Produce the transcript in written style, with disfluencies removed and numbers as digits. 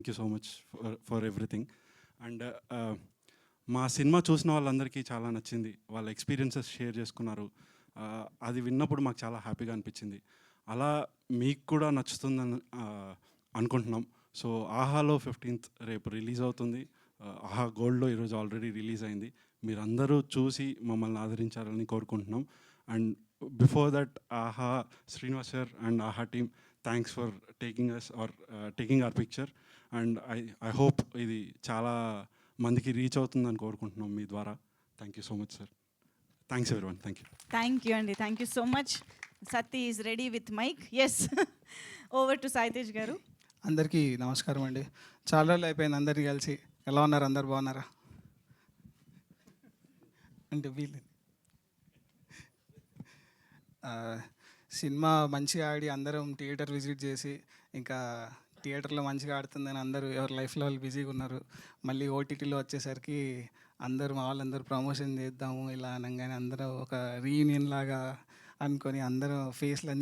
Thank you so much for everything. And మా cinema చూసిన వాళ్ళందరికీ చాలా నచ్చింది. వాళ్ళ ఎక్స్పీరియన్సెస్ షేర్ చేసుకున్నారు. అది విన్నప్పుడు మాకు చాలా హ్యాపీగా అనిపించింది. అలా మీకు కూడా నచ్చుతుందని అనుకుంటున్నాం. సో ఆహాలో 15th రేపు రిలీజ్ అవుతుంది. ఆహా గోల్డ్లో ఈరోజు ఆల్రెడీ రిలీజ్ అయింది. మీరందరూ చూసి మమ్మల్ని ఆదరించాలని కోరుకుంటున్నాం. And before that Aha Srinivas sir and Aha team, thanks for taking our picture. And I hope ఇది చాలా మందికి రీచ్ అవుతుందని కోరుకుంటున్నాం మీ ద్వారా. Thank you so much sir. Thanks everyone. Thank you. Thank you అండి. Thank you so much. Satti is ready with mic. Yes, over to Saitej గారు. అందరికీ నమస్కారం అండి. చాలా రోజులు అయిపోయింది అందరినీ కలిసి. ఎలా ఉన్నారు? అందరు బాగున్నారా? అంటే వీళ్ళు సినిమా మంచిగా ఆడి అందరం థియేటర్ విజిట్ చేసి, ఇంకా థియేటర్లో మంచిగా ఆడుతుందని అందరూ ఎవరి లైఫ్లో వాళ్ళు బిజీగా ఉన్నారు. మళ్ళీ ఓటీటీలో వచ్చేసరికి అందరూ మా వాళ్ళందరూ ప్రమోషన్ చేద్దాము ఇలా అనగానే అందరూ ఒక రీయూనియన్ లాగా అనుకొని అందరూ ఫేస్లన్నీ